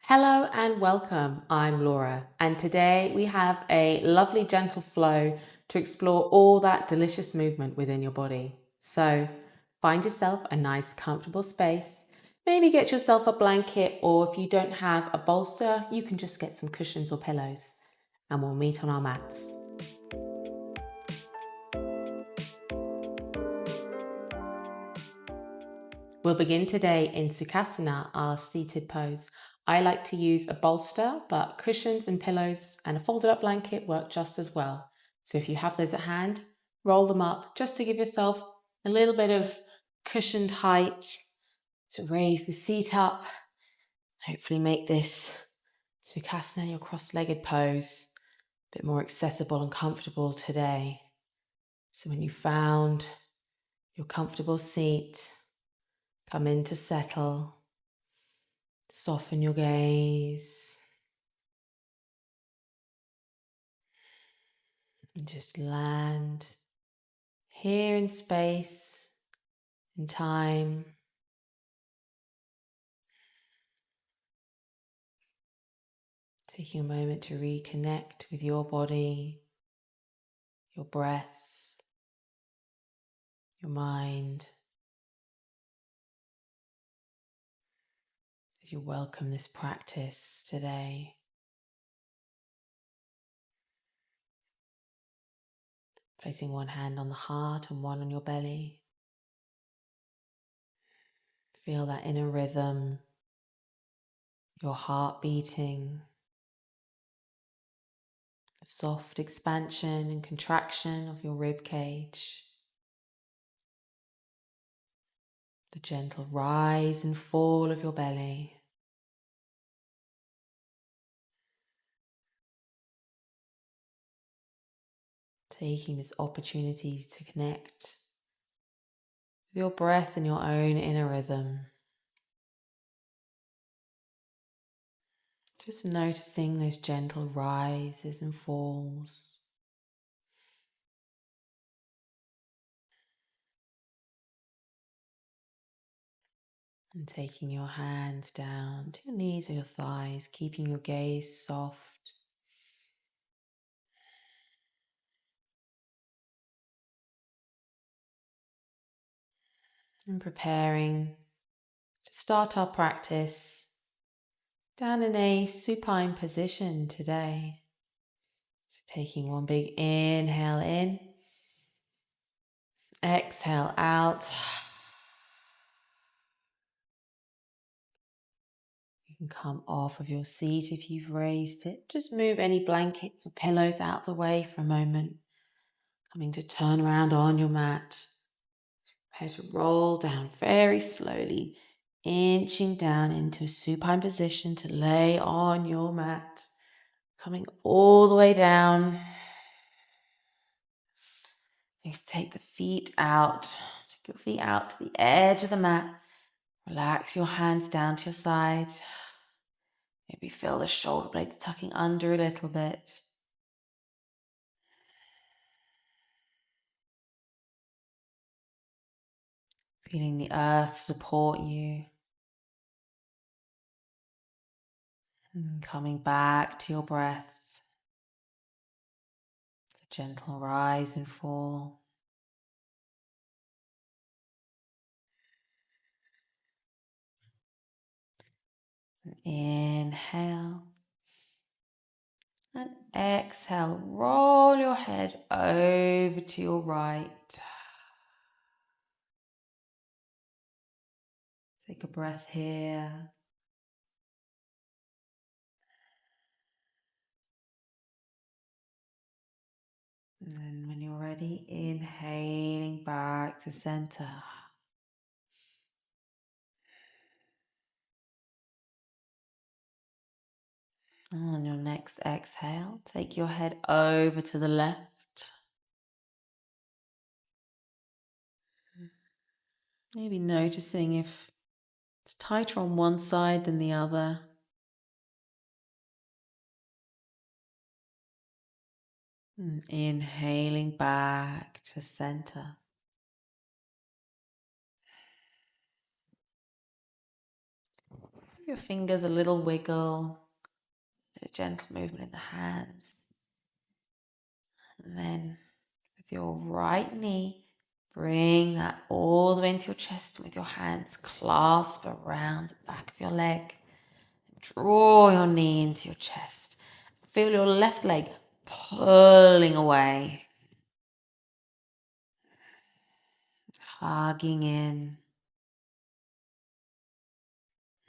Hello and welcome. I'm Laura, and today we have a lovely gentle flow to explore all that delicious movement within your body. So find yourself a nice comfortable space. Maybe get yourself a blanket, or if you don't have a bolster, you can just get some cushions or pillows, and we'll meet on our mats. We'll begin today in Sukhasana, our seated pose. I like to use a bolster, but cushions and pillows and a folded up blanket work just as well. So if you have those at hand, roll them up just to give yourself a little bit of cushioned height to raise the seat up. Hopefully make this Sukhasana, your cross-legged pose, a bit more accessible and comfortable today. So when you found your comfortable seat, come in to settle, soften your gaze, and just land here in space, in time. Taking a moment to reconnect with your body, your breath, your mind, as you welcome this practice today. Placing one hand on the heart and one on your belly. Feel that inner rhythm, your heart beating, the soft expansion and contraction of your rib cage, the gentle rise and fall of your belly. Taking this opportunity to connect with your breath and your own inner rhythm. Just noticing those gentle rises and falls. And taking your hands down to your knees or your thighs, keeping your gaze soft. And preparing to start our practice down in a supine position today. So taking one big inhale in, exhale out. You can come off of your seat if you've raised it. Just move any blankets or pillows out of the way for a moment. Coming to turn around on your mat. Prepare to roll down very slowly, inching down into a supine position to lay on your mat. Coming all the way down. You can take the feet out. Take your feet out to the edge of the mat. Relax your hands down to your side. Maybe feel the shoulder blades tucking under a little bit. Feeling the earth support you. And coming back to your breath. The gentle rise and fall. And inhale. And exhale. Roll your head over to your right. Take a breath here. And then when you're ready, inhaling back to center. On your next exhale, take your head over to the left. Maybe noticing if it's tighter on one side than the other. And inhaling back to center. your fingers a little wiggle, a gentle movement in the hands. And then with your right knee, bring that all the way into your chest, and with your hands clasp around the back of your leg. Draw your knee into your chest. Feel your left leg pulling away. Hugging in.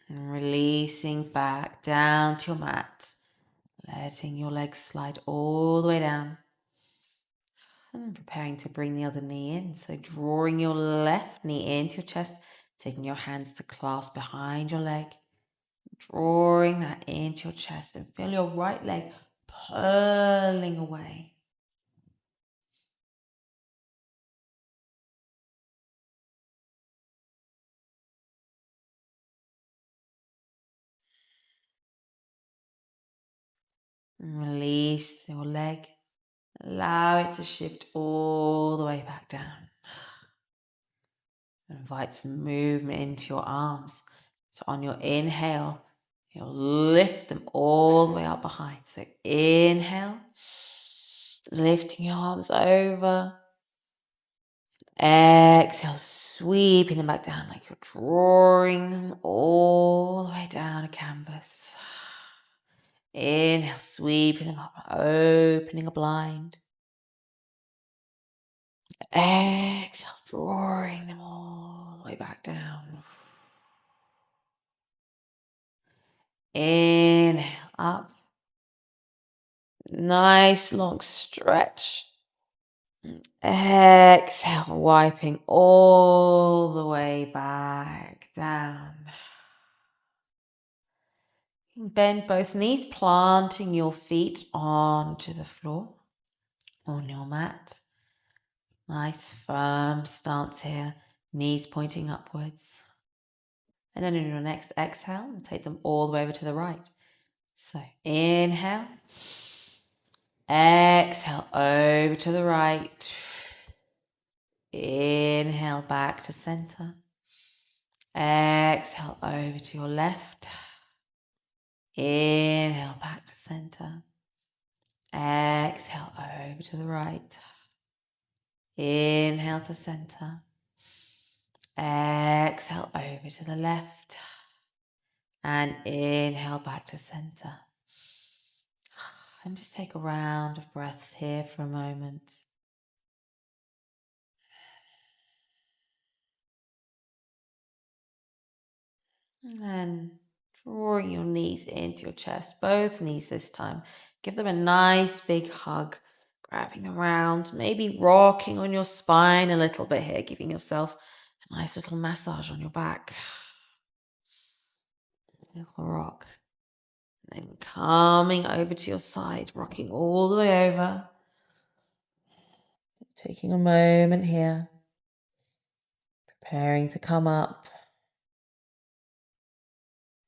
And releasing back down to your mat. Letting your legs slide all the way down. And preparing to bring the other knee in. So drawing your left knee into your chest. Taking your hands to clasp behind your leg. Drawing that into your chest. And feel your right leg pulling away. And release your leg. Allow it to shift all the way back down. Invite some movement into your arms. So on your inhale, you'll lift them all the way up behind. So inhale, lifting your arms over. Exhale, sweeping them back down like you're drawing them all the way down a canvas. Inhale, sweeping them up, opening a blind. Exhale, drawing them all the way back down. Inhale, up. Nice long stretch. Exhale, wiping all the way back down. Bend both knees, planting your feet onto the floor on your mat. Nice firm stance here, knees pointing upwards. And then in your next exhale, take them all the way over to the right. So inhale, exhale over to the right. Inhale back to center. Exhale over to your left. Inhale back to center. Exhale over to the right. Inhale to center. Exhale over to the left. And inhale back to center. And just take a round of breaths here for a moment. And then drawing your knees into your chest, both knees this time. Give them a nice big hug, grabbing them around, maybe rocking on your spine a little bit here, giving yourself a nice little massage on your back. Little rock. And then coming over to your side, rocking all the way over. Taking a moment here, preparing to come up.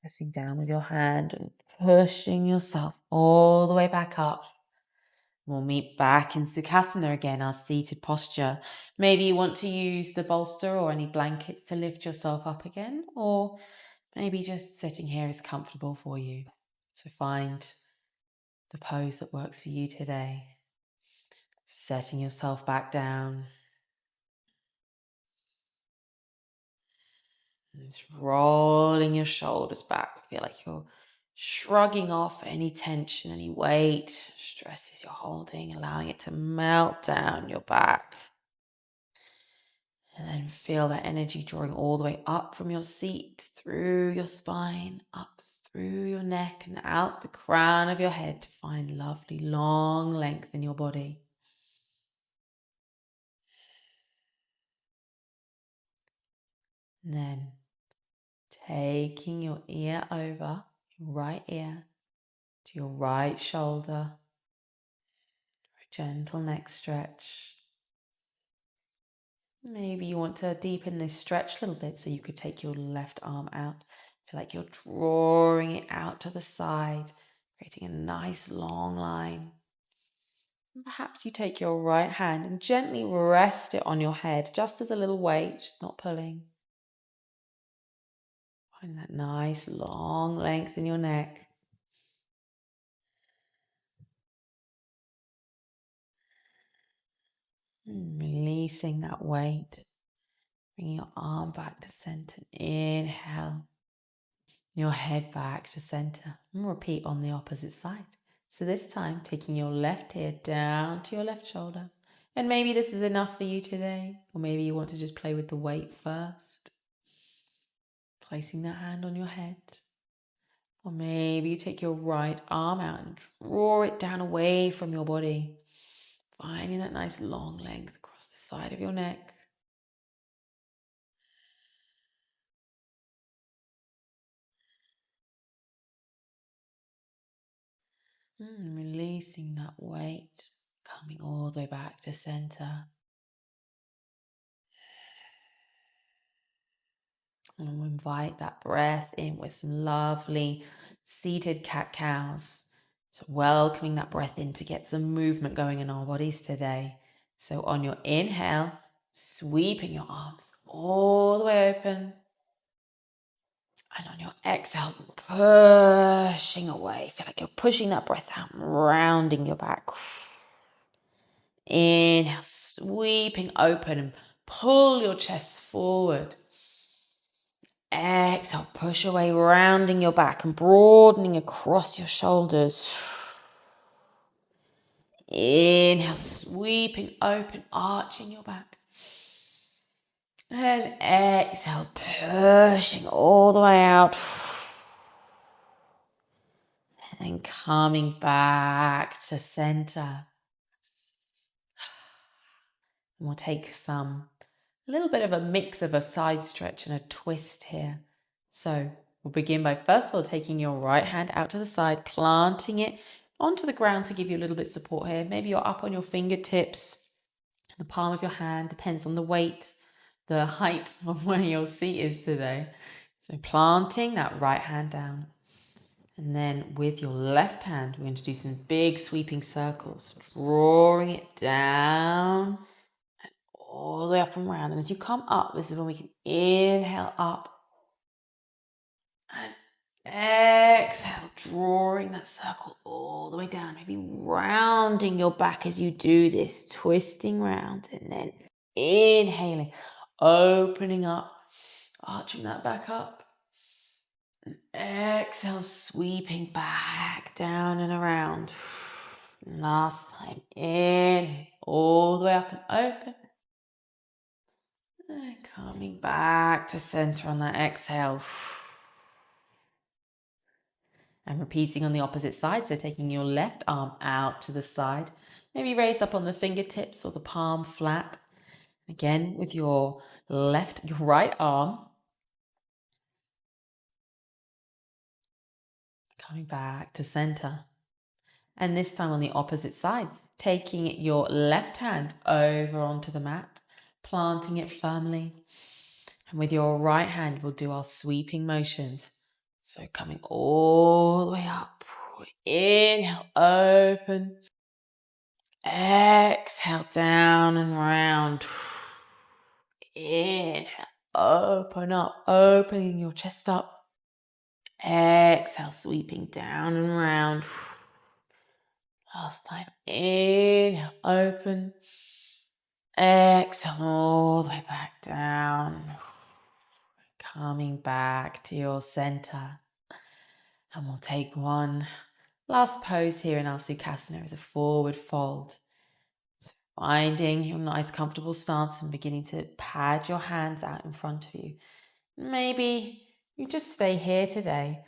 Pressing down with your hand and pushing yourself all the way back up. We'll meet back in Sukhasana again, our seated posture. Maybe you want to use the bolster or any blankets to lift yourself up again, or maybe just sitting here is comfortable for you. So find the pose that works for you today. Setting yourself back down. Just rolling your shoulders back. Feel like you're shrugging off any tension, any weight, stresses you're holding, allowing it to melt down your back. And then feel that energy drawing all the way up from your seat, through your spine, up through your neck and out the crown of your head to find lovely long length in your body. And then taking your ear over, your right ear, to your right shoulder. Gentle neck stretch. Maybe you want to deepen this stretch a little bit, so you could take your left arm out. Feel like you're drawing it out to the side, creating a nice long line. And perhaps you take your right hand and gently rest it on your head, just as a little weight, not pulling. Find that nice long length in your neck. Releasing that weight. Bringing your arm back to center. Inhale. Your head back to center. And repeat on the opposite side. So this time, taking your left ear down to your left shoulder. And maybe this is enough for you today. Or maybe you want to just play with the weight first. Placing that hand on your head. Or maybe you take your right arm out and draw it down away from your body. Finding that nice long length across the side of your neck. Releasing that weight, coming all the way back to center. And we'll invite that breath in with some lovely seated cat-cows. So welcoming that breath in to get some movement going in our bodies today. So on your inhale, sweeping your arms all the way open. And on your exhale, pushing away. Feel like you're pushing that breath out, rounding your back. Inhale, sweeping open and pull your chest forward. Exhale, push away, rounding your back and broadening across your shoulders. Inhale, sweeping open, arching your back. And exhale, pushing all the way out. And then coming back to center. And we'll take a little bit of a mix of a side stretch and a twist here. So we'll begin by first of all taking your right hand out to the side, planting it onto the ground to give you a little bit of support here. Maybe you're up on your fingertips, the palm of your hand, depends on the weight, the height of where your seat is today. So planting that right hand down. And then with your left hand, we're going to do some big sweeping circles, drawing it down and all the way up and around. And as you come up, this is when we can inhale up and exhale, drawing that circle all the way down, maybe rounding your back as you do this, twisting round, and then inhaling, opening up, arching that back up. Exhale, sweeping back down and around. Last time, inhale, all the way up and open. And coming back to center on that exhale. And repeating on the opposite side, so taking your left arm out to the side. Maybe raise up on the fingertips or the palm flat. Again, with your right arm. Coming back to center. And this time on the opposite side, taking your left hand over onto the mat, planting it firmly. And with your right hand, we'll do our sweeping motions. So coming all the way up. Inhale, open. Exhale, down and round. Inhale, open up, opening your chest up. Exhale, sweeping down and round. Last time. Inhale, open. Exhale, all the way back down. Coming back to your center. And we'll take one last pose here in our Sukhasana as a forward fold. So finding your nice comfortable stance and beginning to pad your hands out in front of you. Maybe you just stay here today.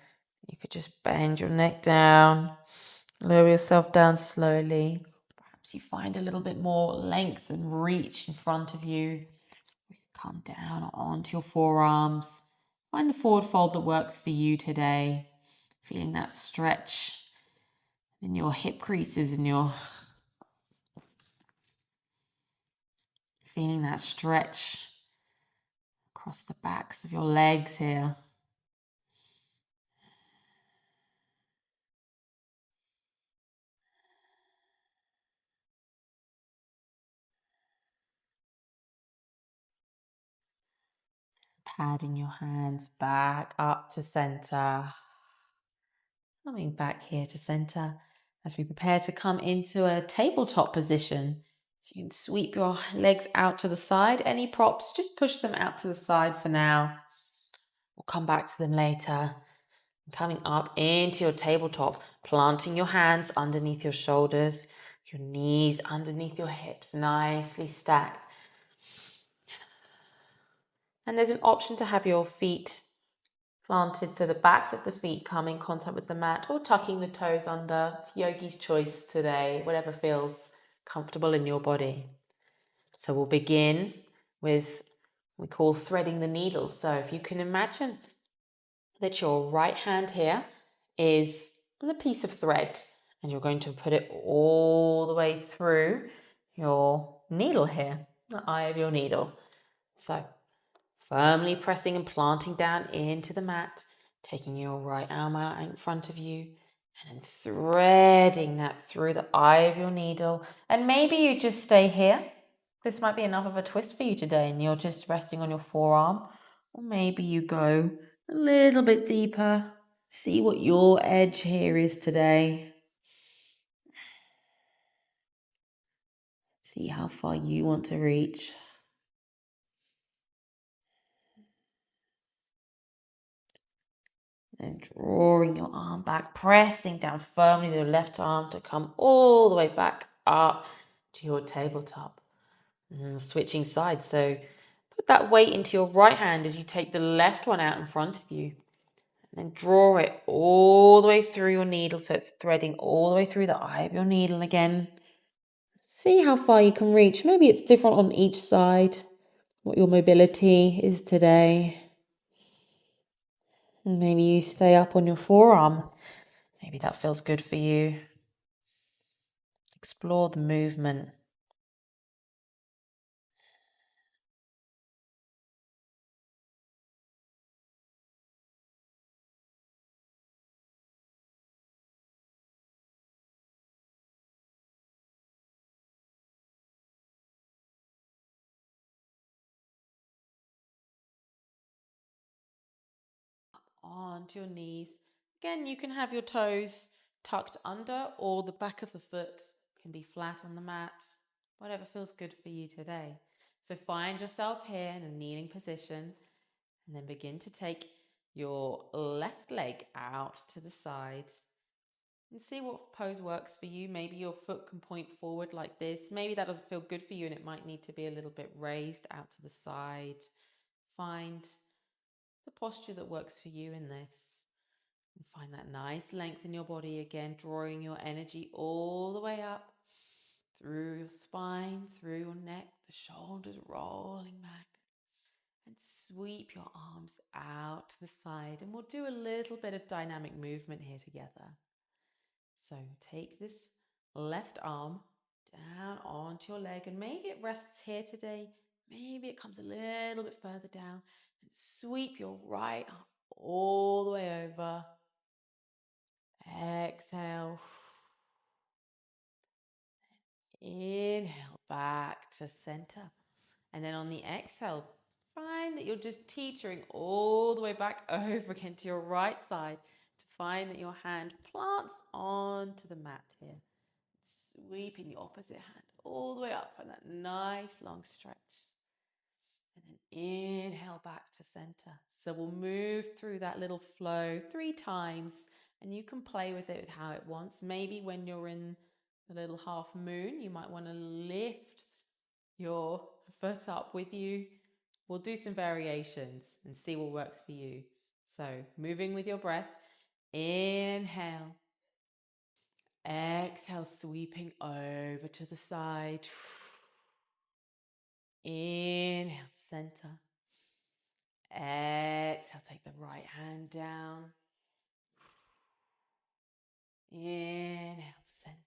You could just bend your neck down, lower yourself down slowly. Perhaps you find a little bit more length and reach in front of you. Come down onto your forearms. Find the forward fold that works for you today. Feeling that stretch in your hip creases and feeling that stretch across the backs of your legs here. Padding your hands back up to center. Coming back here to center as we prepare to come into a tabletop position. So you can sweep your legs out to the side. Any props, just push them out to the side for now. We'll come back to them later. Coming up into your tabletop, planting your hands underneath your shoulders, your knees underneath your hips, nicely stacked. And there's an option to have your feet planted so the backs of the feet come in contact with the mat, or tucking the toes under. It's yogi's choice today, whatever feels comfortable in your body. So we'll begin with what we call threading the needle. So if you can imagine that your right hand here is the piece of thread, and you're going to put it all the way through your needle here, the eye of your needle. So firmly pressing and planting down into the mat, taking your right arm out in front of you, and then threading that through the eye of your needle. And maybe you just stay here. This might be enough of a twist for you today, and you're just resting on your forearm. Or maybe you go a little bit deeper. See what your edge here is today. See how far you want to reach. And drawing your arm back, pressing down firmly with your left arm to come all the way back up to your tabletop. And switching sides. So put that weight into your right hand as you take the left one out in front of you. And then draw it all the way through your needle, so it's threading all the way through the eye of your needle again. See how far you can reach. Maybe it's different on each side, what your mobility is today. And maybe you stay up on your forearm. Maybe that feels good for you. Explore the movement. Onto your knees. Again, you can have your toes tucked under, or the back of the foot can be flat on the mat. Whatever feels good for you today. So find yourself here in a kneeling position, and then begin to take your left leg out to the side and see what pose works for you. Maybe your foot can point forward like this. Maybe that doesn't feel good for you and it might need to be a little bit raised out to the side. Find the posture that works for you in this. And find that nice length in your body again, drawing your energy all the way up through your spine, through your neck, the shoulders rolling back. And sweep your arms out to the side. And we'll do a little bit of dynamic movement here together. So take this left arm down onto your leg, and maybe it rests here today. Maybe it comes a little bit further down, and sweep your right arm all the way over. Exhale. Inhale back to center. And then on the exhale, find that you're just teetering all the way back over again to your right side, to find that your hand plants onto the mat here. Sweeping the opposite hand all the way up for that nice long stretch. And then inhale back to center. So we'll move through that little flow 3 times, and you can play with it with how it wants. Maybe when you're in the little half moon, you might want to lift your foot up with you. We'll do some variations and see what works for you. So moving with your breath. Inhale. Exhale, sweeping over to the side. Inhale, center. Exhale, take the right hand down. Inhale, center.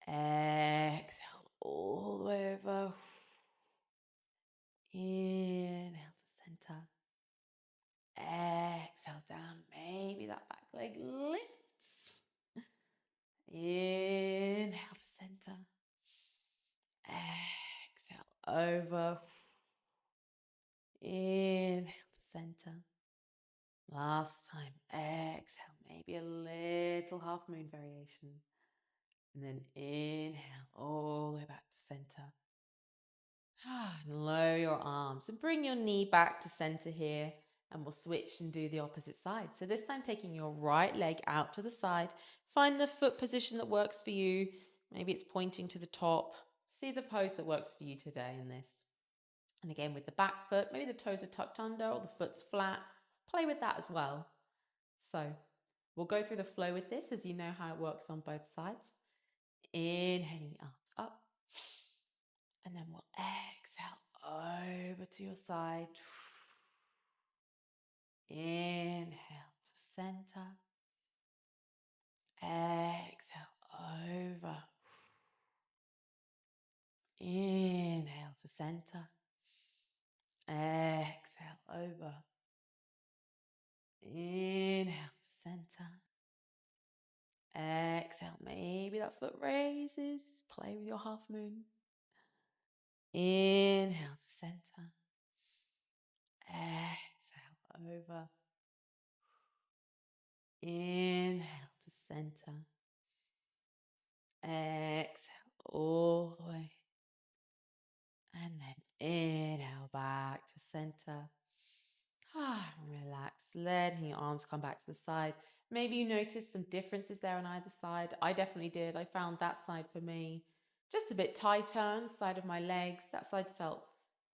Exhale, all the way over. Inhale to center. Exhale down. Maybe that back leg lifts. Inhale to center. Exhale over. inhale to center. Last time, exhale, maybe a little half moon variation. And then inhale all the way back to center. And lower your arms and bring your knee back to center here. And we'll switch and do the opposite side. So this time taking your right leg out to the side. Find the foot position that works for you. Maybe it's pointing to the top. See the pose that works for you today in this. And again, with the back foot, maybe the toes are tucked under or the foot's flat. Play with that as well. So we'll go through the flow with this as you know how it works on both sides. Inhaling the arms up. And then we'll exhale over to your side. Inhale to center. Exhale over. Inhale to center. Exhale over. Inhale to center. Exhale, maybe that foot raises. Play with your half moon. Inhale to center. Exhale over. Inhale to center. Exhale all the way. And then inhale back to center. Relax, letting your arms come back to the side. Maybe you noticed some differences there on either side. I definitely did. I found that side for me just a bit tighter on the side of my legs. That side felt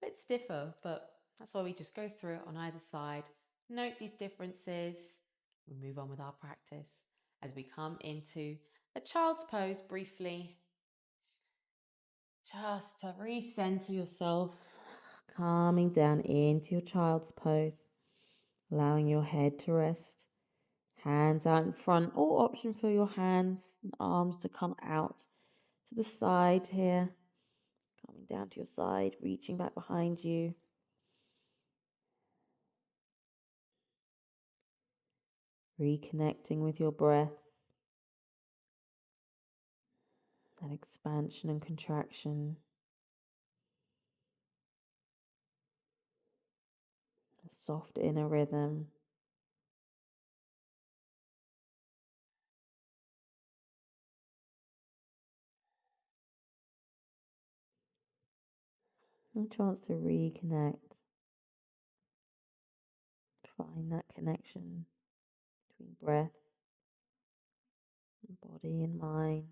a bit stiffer, but that's why we just go through it on either side. Note these differences. We move on with our practice as we come into a child's pose briefly. Just to recenter yourself, calming down into your child's pose, allowing your head to rest, hands out in front, or option for your hands and arms to come out to the side here, coming down to your side, reaching back behind you. Reconnecting with your breath, that expansion and contraction. A soft inner rhythm. A chance to reconnect. Find that connection between breath and body and mind.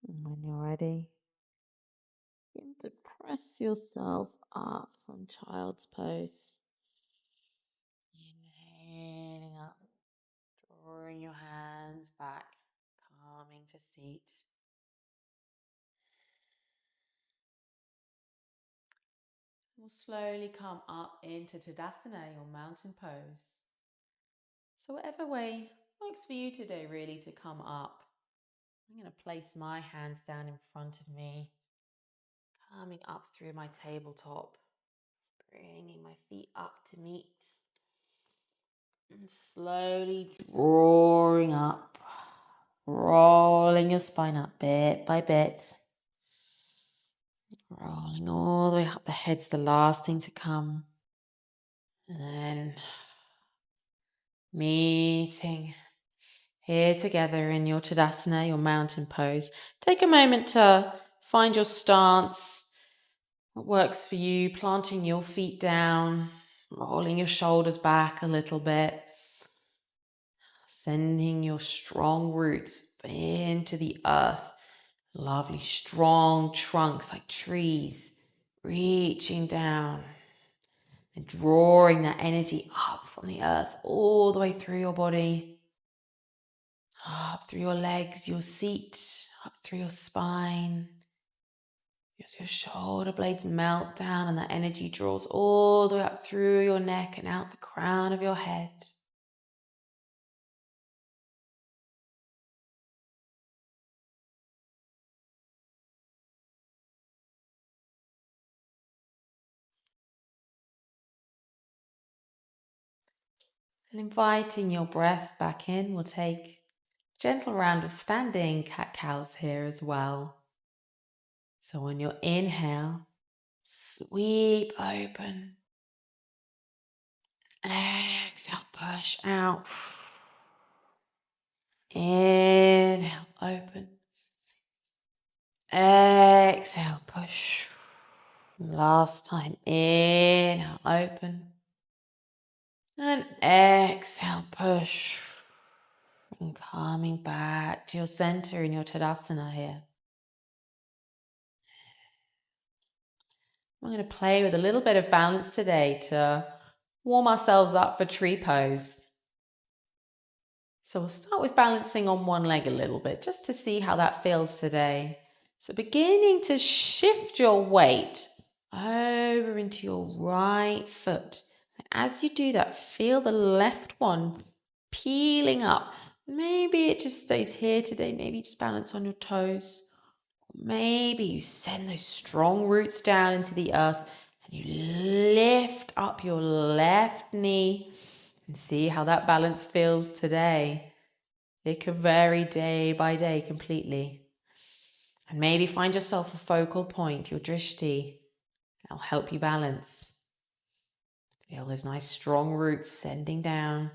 And when you're ready, begin to press yourself up from child's pose. Inhaling up, drawing your hands back, coming to seat. We'll slowly come up into Tadasana, your mountain pose. So whatever way works for you today, really, to come up. I'm going to place my hands down in front of me, coming up through my tabletop, bringing my feet up to meet, and slowly drawing up, rolling your spine up bit by bit, rolling all the way up. The head's the last thing to come, and then meeting here together in your Tadasana, your mountain pose. Take a moment to find your stance, what works for you, planting your feet down, rolling your shoulders back a little bit, sending your strong roots into the earth. Lovely strong trunks like trees, reaching down and drawing that energy up from the earth all the way through your body. Up through your legs, your seat, up through your spine. As your shoulder blades melt down and that energy draws all the way up through your neck and out the crown of your head. And inviting your breath back in, we'll take a gentle round of standing cat-cows here as well. So on your inhale, sweep open. Exhale, push out. Inhale, open. Exhale, push. Last time, inhale, open. And exhale, push. And coming back to your center in your Tadasana here. We're going to play with a little bit of balance today to warm ourselves up for tree pose. So we'll start with balancing on one leg a little bit, just to see how that feels today. So beginning to shift your weight over into your right foot. As you do that, feel the left one peeling up. Maybe it just stays here today. Maybe you just balance on your toes. Maybe you send those strong roots down into the earth and you lift up your left knee and see how that balance feels today. It could vary day by day completely. And maybe find yourself a focal point, your drishti. That'll help you balance. Feel those nice strong roots sending down,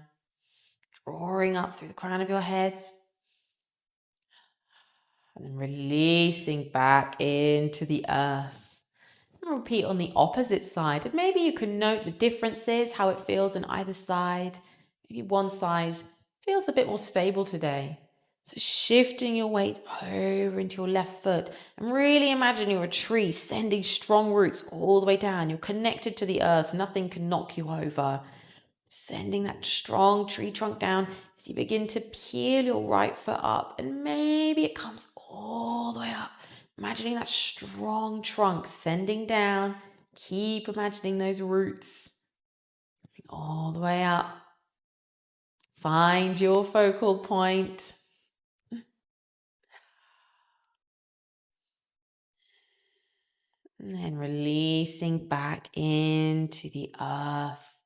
drawing up through the crown of your head. And then releasing back into the earth. And repeat on the opposite side. And maybe you can note the differences, how it feels on either side. Maybe one side feels a bit more stable today. So shifting your weight over into your left foot and really imagine you're a tree sending strong roots all the way down. You're connected to the earth. Nothing can knock you over. Sending that strong tree trunk down as you begin to peel your right foot up, and maybe it comes all the way up. Imagining that strong trunk sending down. Keep imagining those roots all the way up. Find your focal point. And then releasing back into the earth.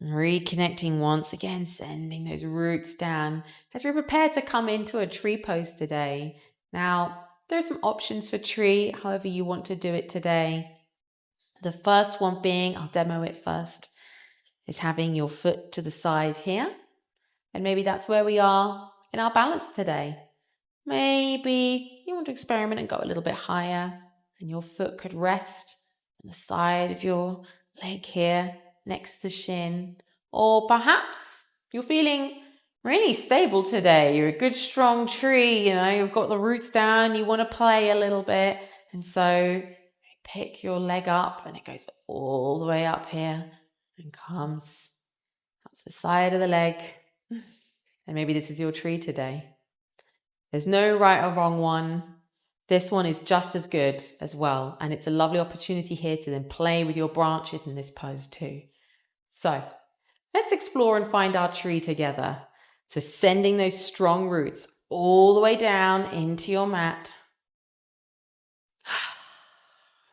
And reconnecting once again, sending those roots down as we prepare to come into a tree pose today. Now, there are some options for tree, however you want to do it today. The first one being, I'll demo it first, is having your foot to the side here. And maybe that's where we are in our balance today. Maybe you want to experiment and go a little bit higher, and your foot could rest on the side of your leg here next to the shin. Or perhaps you're feeling really stable today. You're a good strong tree, you've got the roots down, you want to play a little bit. And so pick your leg up and it goes all the way up here and comes up to the side of the leg. And maybe this is your tree today. There's no right or wrong one. This one is just as good as well. And it's a lovely opportunity here to then play with your branches in this pose too. So let's explore and find our tree together. So sending those strong roots all the way down into your mat.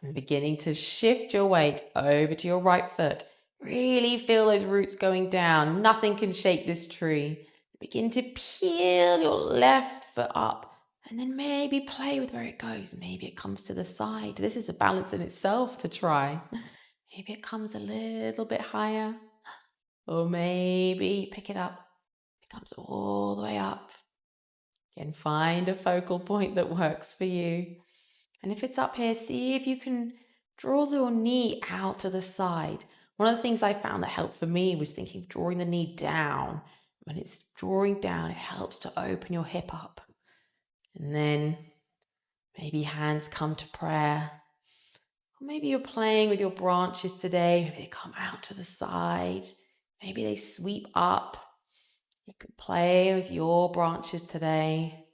And beginning to shift your weight over to your right foot. Really feel those roots going down. Nothing can shake this tree. Begin to peel your left foot up and then maybe play with where it goes. Maybe it comes to the side. This is a balance in itself to try. Maybe it comes a little bit higher, or maybe pick it up. It comes all the way up. Again, find a focal point that works for you. And if it's up here, see if you can draw your knee out to the side. One of the things I found that helped for me was thinking of drawing the knee down. When it's drawing down, it helps to open your hip up. And then maybe hands come to prayer. Or maybe you're playing with your branches today. Maybe they come out to the side. Maybe they sweep up. You could play with your branches today.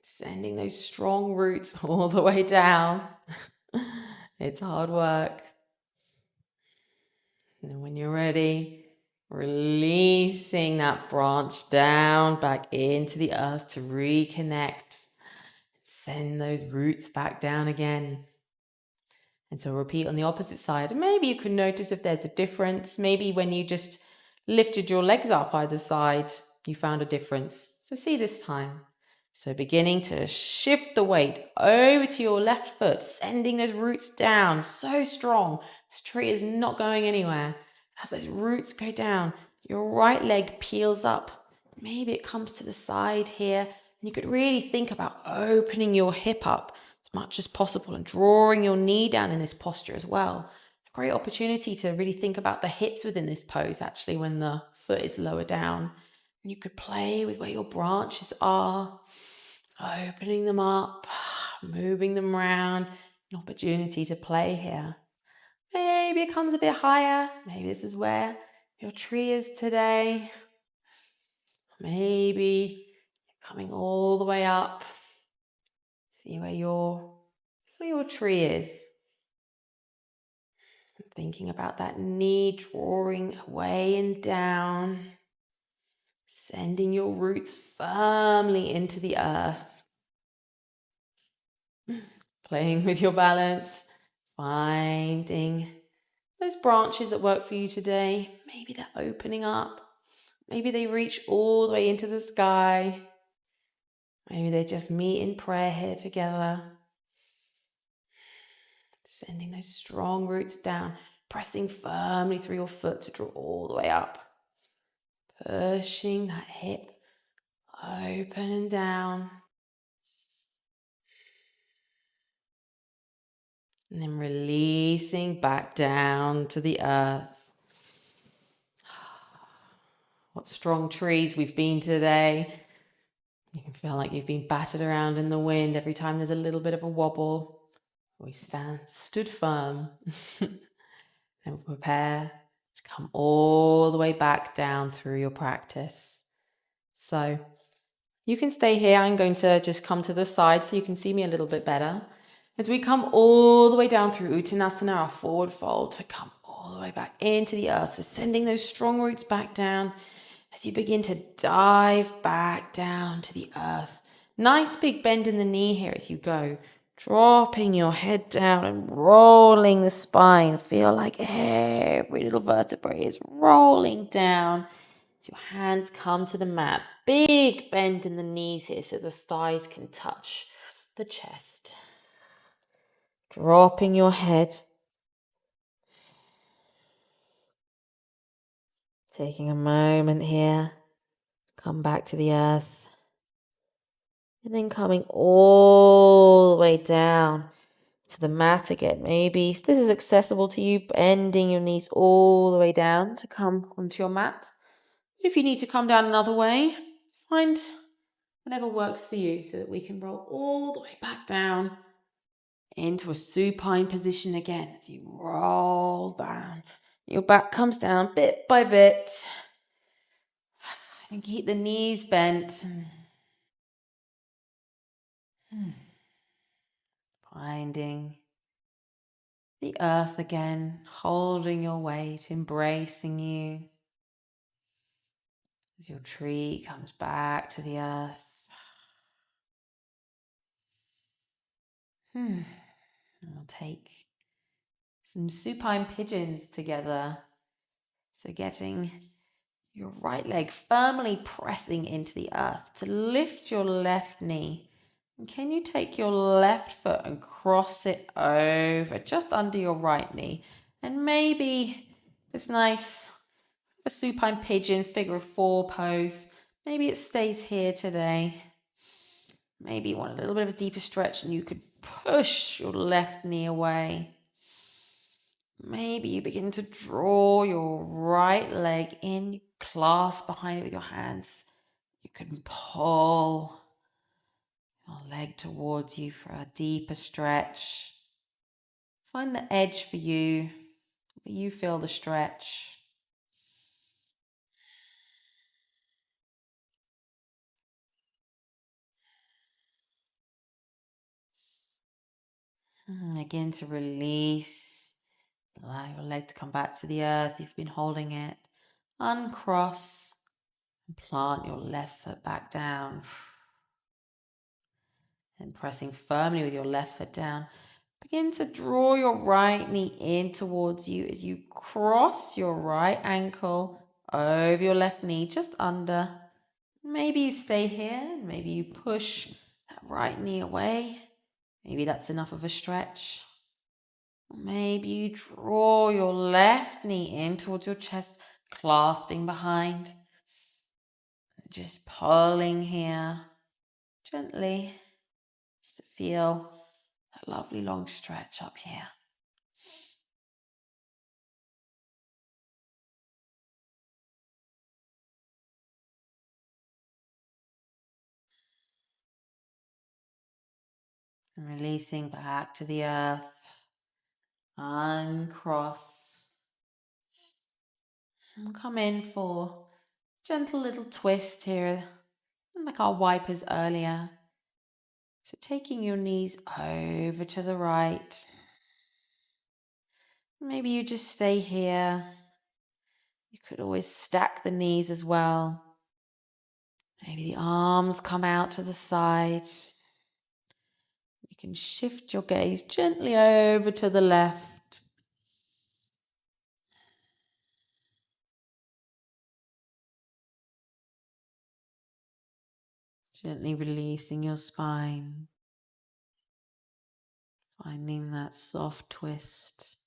Sending those strong roots all the way down. It's hard work. And then when you're ready, releasing that branch down back into the earth to reconnect. Send those roots back down again. And so repeat on the opposite side. And maybe you can notice if there's a difference. Maybe when you just lifted your legs up either side, you found a difference. So see this time. So beginning to shift the weight over to your left foot, sending those roots down so strong. This tree is not going anywhere. As those roots go down, your right leg peels up. Maybe it comes to the side here. And you could really think about opening your hip up as much as possible and drawing your knee down in this posture as well. A great opportunity to really think about the hips within this pose actually when the foot is lower down. And you could play with where your branches are, opening them up, moving them around. An opportunity to play here. Maybe it comes a bit higher. Maybe this is where your tree is today. Maybe you're coming all the way up. See where your tree is. Thinking about that knee drawing away and down. Sending your roots firmly into the earth. Playing with your balance. Finding those branches that work for you today. Maybe they're opening up. Maybe they reach all the way into the sky. Maybe they just meet in prayer here together. Sending those strong roots down, pressing firmly through your foot to draw all the way up. Pushing that hip open and down. And then releasing back down to the earth. What strong trees we've been today. You can feel like you've been battered around in the wind every time there's a little bit of a wobble. We stood firm and prepare to come all the way back down through your practice. So you can stay here. I'm going to just come to the side so you can see me a little bit better. As we come all the way down through Uttanasana, our forward fold, to come all the way back into the earth. So sending those strong roots back down as you begin to dive back down to the earth. Nice big bend in the knee here as you go. Dropping your head down and rolling the spine. Feel like every little vertebrae is rolling down. As your hands come to the mat. Big bend in the knees here so the thighs can touch the chest. Dropping your head. Taking a moment here. Come back to the earth. And then coming all the way down to the mat again. Maybe if this is accessible to you, bending your knees all the way down to come onto your mat. If you need to come down another way, find whatever works for you so that we can roll all the way back down into a supine position again as you roll down. Your back comes down bit by bit. And keep the knees bent. Finding the earth again, holding your weight, embracing you. As your tree comes back to the earth. And we'll take some supine pigeons together. So getting your right leg firmly pressing into the earth to lift your left knee. And can you take your left foot and cross it over just under your right knee? And maybe this nice a supine pigeon figure of four pose. Maybe it stays here today. Maybe you want a little bit of a deeper stretch and you could push your left knee away. Maybe you begin to draw your right leg in, you clasp behind it with your hands. You can pull your leg towards you for a deeper stretch. Find the edge for you, where you feel the stretch. Again to release. Allow your leg to come back to the earth. You've been holding it. Uncross and plant your left foot back down. And pressing firmly with your left foot down. Begin to draw your right knee in towards you as you cross your right ankle over your left knee, just under. Maybe you stay here, maybe you push that right knee away. Maybe that's enough of a stretch. Maybe you draw your left knee in towards your chest, clasping behind. Just pulling here gently, just to feel that lovely long stretch up here. And releasing back to the earth. Uncross. And come in for a gentle little twist here, like our wipers earlier. So taking your knees over to the right. Maybe you just stay here. You could always stack the knees as well. Maybe the arms come out to the side. You can shift your gaze gently over to the left. Gently releasing your spine. Finding that soft twist.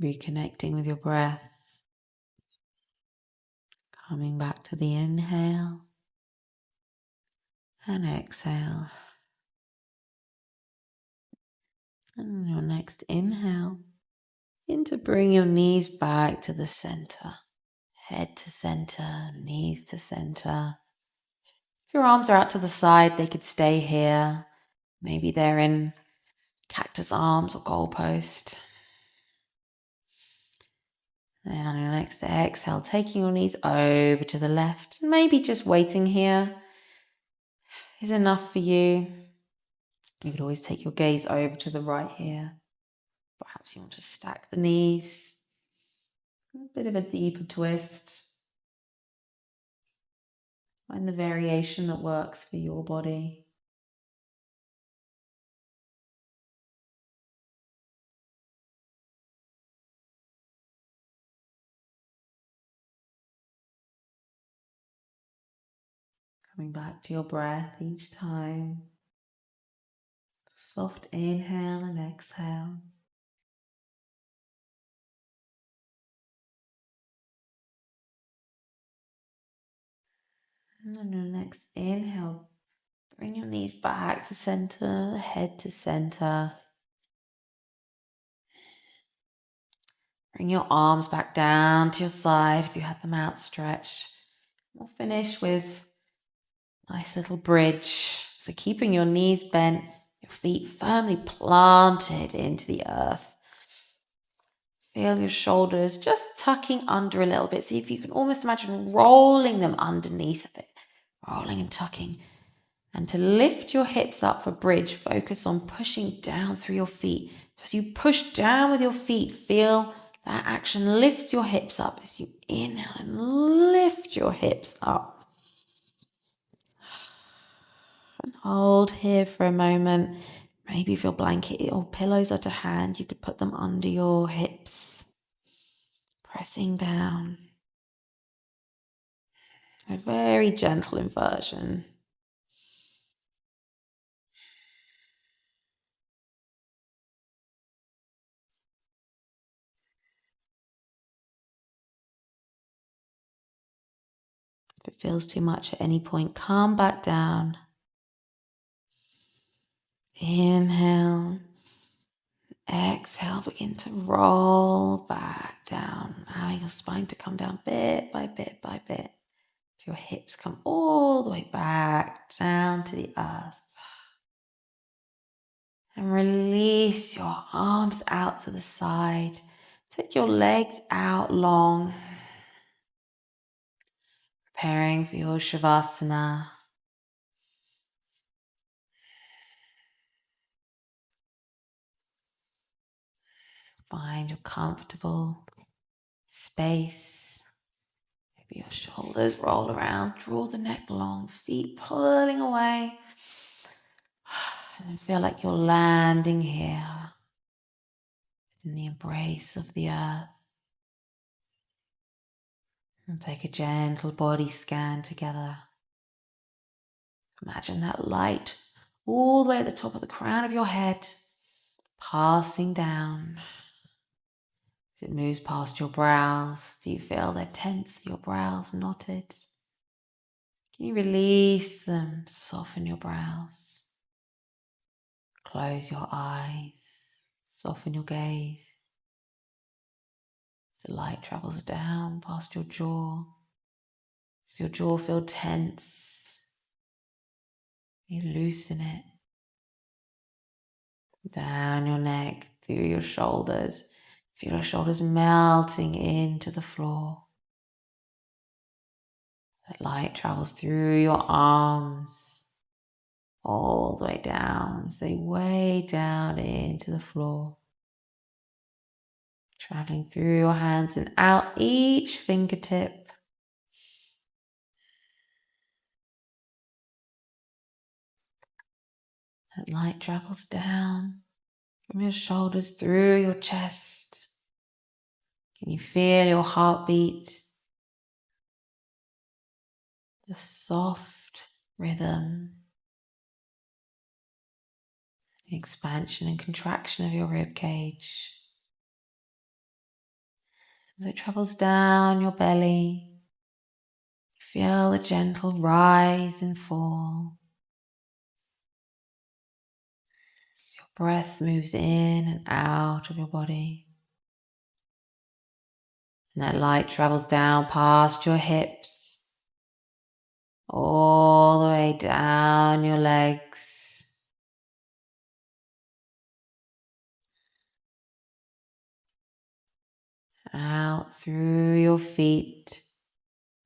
Reconnecting with your breath. Coming back to the inhale and exhale. And your next inhale, begin to bring your knees back to the center. Head to center, knees to center. If your arms are out to the side, they could stay here. Maybe they're in cactus arms or goalpost. Then on your next exhale, taking your knees over to the left. Maybe just waiting here is enough for you. You could always take your gaze over to the right here. Perhaps you want to stack the knees. A bit of a deeper twist. Find the variation that works for your body. Coming back to your breath each time. Soft inhale and exhale. And on your next inhale, bring your knees back to center, head to center. Bring your arms back down to your side if you had them outstretched. We'll finish with a nice little bridge. So keeping your knees bent, your feet firmly planted into the earth. Feel your shoulders just tucking under a little bit. See if you can almost imagine rolling them underneath a bit. Rolling and tucking. And to lift your hips up for bridge, focus on pushing down through your feet. So as you push down with your feet, feel that action. Lift your hips up as you inhale and lift your hips up. And hold here for a moment. Maybe if your blanket or pillows are to hand, you could put them under your hips. Pressing down. A very gentle inversion. If it feels too much at any point, come back down. Inhale. Exhale, begin to roll back down, allowing your spine to come down bit by bit by bit. So your hips come all the way back down to the earth. And release your arms out to the side. Take your legs out long. Preparing for your Shavasana. Find your comfortable space. Your shoulders roll around, draw the neck long, feet pulling away. And then feel like you're landing here within the embrace of the earth. And take a gentle body scan together. Imagine that light all the way at the top of the crown of your head, passing down. As it moves past your brows, do you feel they're tense, your brows knotted? Can you release them, soften your brows? Close your eyes, soften your gaze. As the light travels down past your jaw, does your jaw feel tense? You loosen it. Down your neck, through your shoulders. Feel your shoulders melting into the floor. That light travels through your arms, all the way down as they weigh down into the floor. Traveling through your hands and out each fingertip. That light travels down from your shoulders through your chest. Can you feel your heartbeat? The soft rhythm. The expansion and contraction of your rib cage. As it travels down your belly, feel the gentle rise and fall. As your breath moves in and out of your body. And that light travels down past your hips, all the way down your legs. Out through your feet,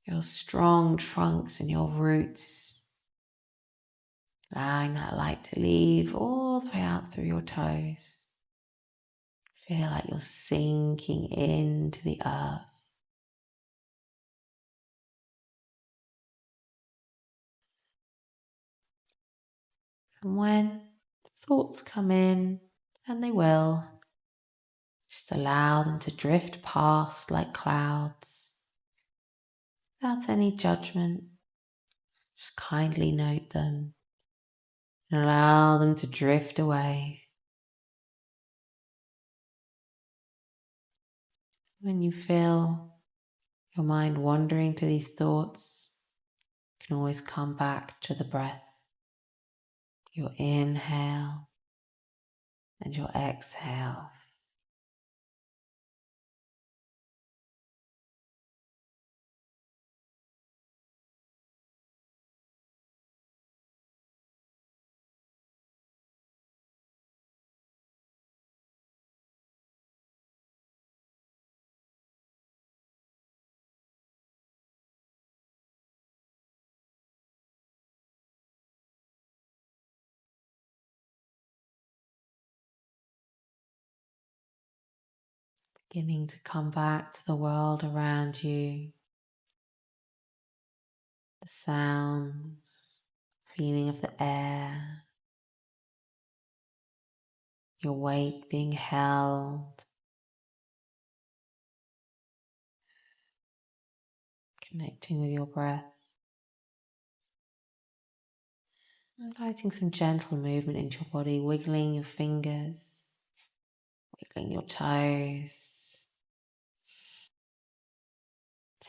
your strong trunks and your roots. Allowing that light to leave all the way out through your toes. Feel like you're sinking into the earth. And when thoughts come in, and they will, just allow them to drift past like clouds, without any judgment. Just kindly note them and allow them to drift away. When you feel your mind wandering to these thoughts, you can always come back to the breath. Your inhale and your exhale. Beginning to come back to the world around you. The sounds, feeling of the air, your weight being held, connecting with your breath, inviting some gentle movement into your body, wiggling your fingers, wiggling your toes,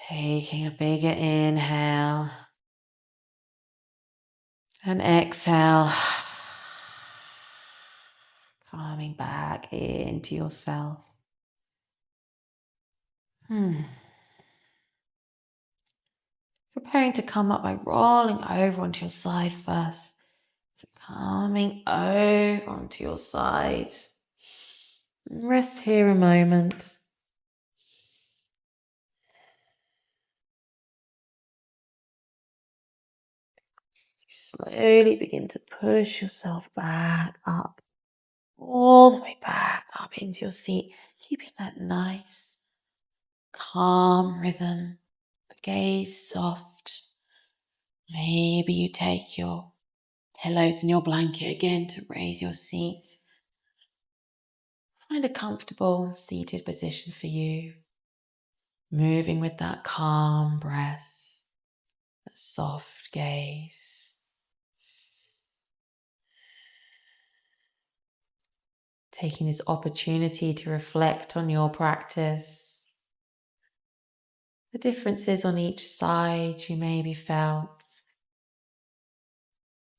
taking a bigger inhale and exhale. Coming back into yourself. Preparing to come up by rolling over onto your side first. So coming over onto your side. Rest here a moment. You slowly begin to push yourself back up. All the way back up into your seat, keeping that nice, calm rhythm, but gaze soft. Maybe you take your pillows and your blanket again to raise your seat. Find a comfortable seated position for you. Moving with that calm breath, that soft gaze. Taking this opportunity to reflect on your practice, the differences on each side you maybe felt,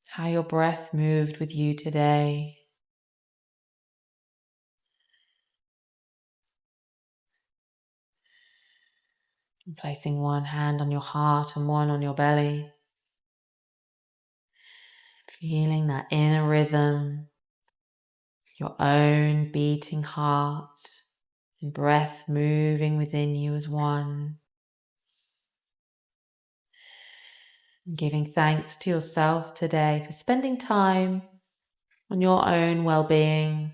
how your breath moved with you today. And placing one hand on your heart and one on your belly. Feeling that inner rhythm, your own beating heart and breath moving within you as one. And giving thanks to yourself today for spending time on your own well-being.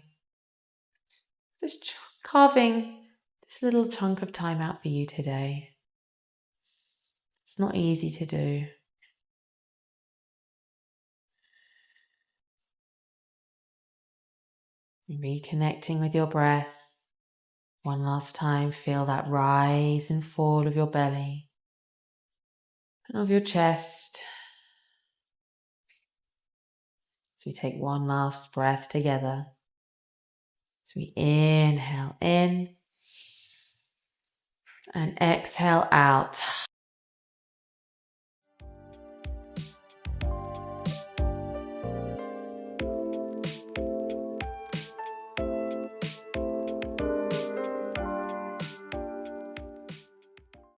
Just carving this little chunk of time out for you today. It's not easy to do. Reconnecting with your breath. One last time, feel that rise and fall of your belly and of your chest. So we take one last breath together. So we inhale in and exhale out.